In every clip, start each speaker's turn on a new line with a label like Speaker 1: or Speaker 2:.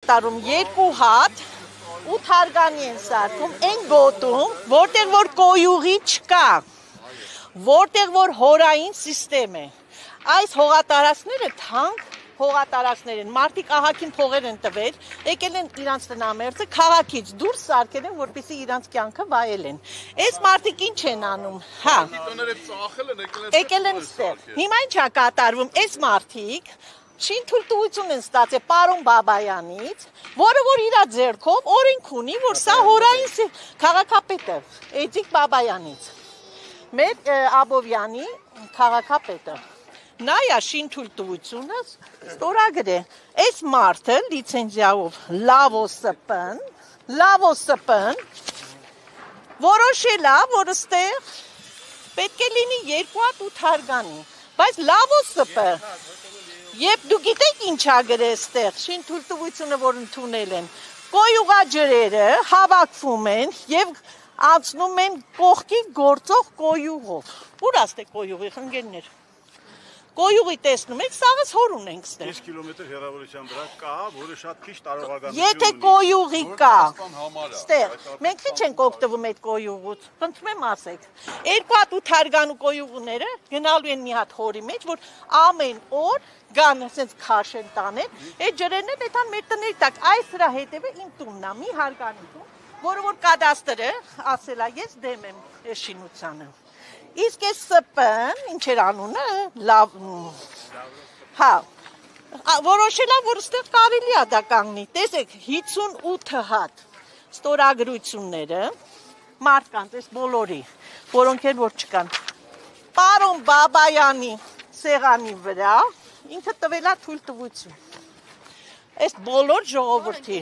Speaker 1: կատարում 2 հատ 8 հարգանի են սարքում, են գոտում, որտեղ որ կոյուղի չկա, որտեղ որ հորային սիստեմ է։ Այս հողատարածքները թանկ հողատարածքներ են, մարդիկ ահագին փողեր են տվել, եկել են իրանց տնամերձը քաղաքից դուրս սարքել են, որպեսզի իրանց կյանքը վայելեն։ Այս մարդիկ ինչ են անում, հա։ Եկել են ստեղ։ Հիմա ինչ է կատարվում, այս մարդիկ շինթույլտվություն են ստացել պարոն Բաբայանից, որը որ իր ձեռքով օրենք ունի, որ սա հորային քաղաքապետը Էդիկ Բաբայանից, մեր Աբովյանի քաղաքապետը։ Նայա շինթույլտվությունը ստորագրե։ Այս մարդը լիցենզիայով լավոսպն որոշել է, որ ստեղ պետք է լինի 2 հատ 8 հարգանի, բայց լավոսպը Եվ դու գիտեք ինչ ա գրել ստեղ, շինթույլտվությունը որ ընդունել են, կոյուղաջրերը հավաքվում են եւ անցնում են կողքի գործող կոյուղով։ Ուր աստ է կոյուղի խնգերներ։ Կոյուղի տեսնում եք, սաղս հոր ունենք ստեղ։
Speaker 2: 5 կիլոմետր հեռավորության վրա կա, որը շատ քիչ տարողականություն ունի։
Speaker 1: Եթե կոյուղի կա, ստեղ, մենք քիչ ենք օգտվում այդ կոյուղուց, խնդրում եմ ասեք։ 2 հատ 8 հարգանու կոյուղները գնալու են մի հատ հորի մեջ, որ ամեն օր գան ասենց քաշեն տանեն, այդ ջրերն էլ այդան մեր տների տակ, այս դրա հետևը իմ տունն է, մի հարգանի տուն, որը որ կադաստրը ասել է, ես դեմ եմ այս շինությանը։ Իսկ այս սպն, ինչ էր անունը, լավ, հա, որոշել է, որ ստեղ կարելի է դա կանգնի, տեսեք, 58 հատ ստորագրությունները, մարդկանց, այս բոլորի, որոնք էլ որ չկան, պարոն Բաբայանի սեղանի վրա, ինքը տվել է թույլտվություն, այս բոլոր ժողովրդի,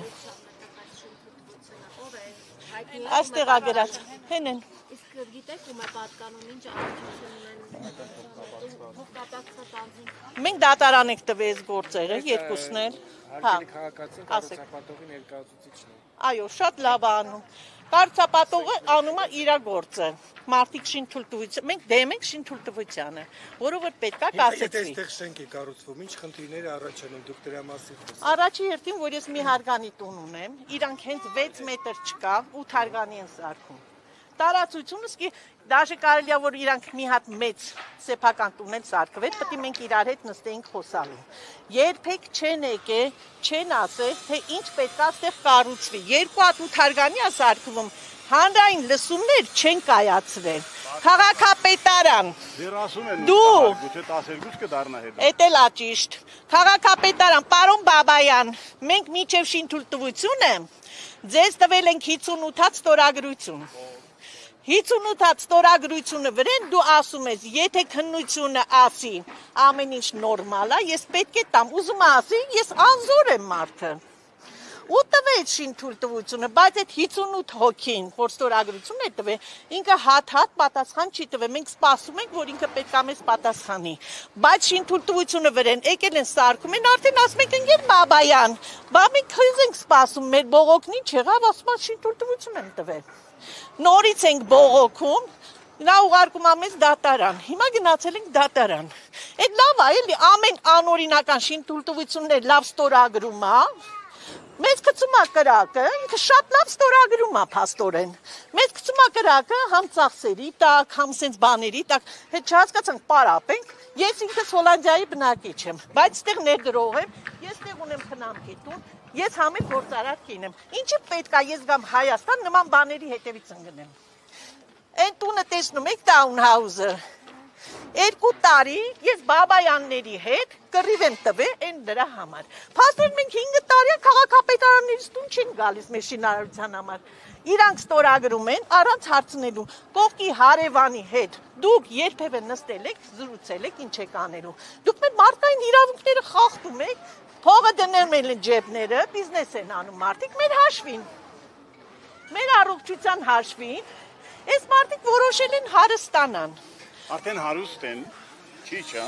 Speaker 1: այստեղ ագրած, հեն են,
Speaker 3: Իսկ գիտեք ում է պատկանում, ինչ առողջություն
Speaker 1: Մենք դատարան եք տվել այս գործերը, երկուսն էլ,
Speaker 4: Կառուցապատողի ներկայացուցիչն է։
Speaker 1: Այո, շատ լավ է անում, կառուցապատողը անում է իր գործը, մարդիկ շինթույլտվություն, մենք դեմ ենք շինթույլտվությանը, որը որ պետք է կասեցվի։
Speaker 4: Եթե այստեղ շենք է կառուցվում, ինչ խնդիրներ առաջանում, դուք դրա մասին խոսում։
Speaker 1: Առաջի հերթին, որ ես մի հարգանի տուն ունեմ, իրանք հենց 6 մետր չկա, 8 հարգանի են սարքում։ Տարածությունը սկի դաժե կարելի է որ իրանք մի հատ մեծ սեփական տուն են սարքվել, պետք է մենք իրար հետ նստեինք խոսալու։ Երբեք չեն եկել, չեն ասել, թե ինչ պետք է այստեղ կառուցվի։ 2 հատ 8 հարգանի է սարքվում, հանրային լսումներ չեն կայացրել։ Քաղաքապետարան։
Speaker 2: Դեռ ասում են
Speaker 1: Դու
Speaker 2: գուցե 12 կդառնա հետ։
Speaker 1: Էդ էլ է ճիշտ։ Քաղաքապետարան, պարոն Բաբայան, մենք միջև շինթույլտվությունը ձեզ տվել ենք 58 հատ ստորագրություն։ 58 հատ ստորագրությունը վրեն դու ասում ես, եթե քննությունը ասի ամեն ինչ նորմալ է, ես պետք է տամ, ուզում ասի, ես անզոր եմ մարդը։ Ու տվեց շինթույլտվությունը, բայց այդ 58 հոգին, որ ստորագրություն է տվել, ինքը հատ պատասխան չի տվել, մենք սպասում ենք, որ ինքը պետք է մեզ պատասխանի, բայց շինթույլտվությունը վրեն, եկել են սարքում են, արդեն ասում ենք ընկեր Բաբայան, բա մենք քեզ ենք սպասում, մեր բողոքն ինչ եղավ, ասում են շինթույլտվություն են տվել։ Նորից ենք բողոքում, նա ուղարկում է մեզ դատարան, հիմա գնացել ենք դատարան։ Այդ լավ է, էլի ամեն անօրինական շինթույլտվություններ լավ ստորագրում է, մեզ գցում է կրակը, ինքը շատ լավ ստորագրում է փաստորեն։ Մեզ գցում է կրակը համ ծախսերի տակ, համ սենց բաների տակ, հետ չհասկացանք պարապենք, ես ինքս Հոլանդիայի բնակիչ եմ, բայց ստեղ ներդրող եմ, ես ստեղ ունեմ խնամքի տուն, ես համել գործարար կին եմ։ Ինչի պետք է ես գամ Հայաստան նման բաների հետևից ընկնեմ։ Այն տունը տեսնում եք Townhouse-ը։ 2 տարի ես Բաբայանների հետ կռիվ եմ տվել այն դրա համար։ Փաստորեն մենք 5 տարի քաղաքապետարաններից տուն չեն գալիս մեր շինարարության համար։ Իրանք ստորագրում են առանց հարցնելու։ Կողքի հարևանի հետ դուք երբևէ նստել եք, զրուցել եք, ինչ եք անելու։ Դուք մեր մարդկային իրավունքները խախտում եք, փողը դնել են ջեբները, բիզնես են անում մարդիկ մեր հաշվին։ Մեր առողջության հաշվին, այս մարդիկ որոշել են հարստանան։
Speaker 2: Արդեն հարուստ են, քիչ, հա։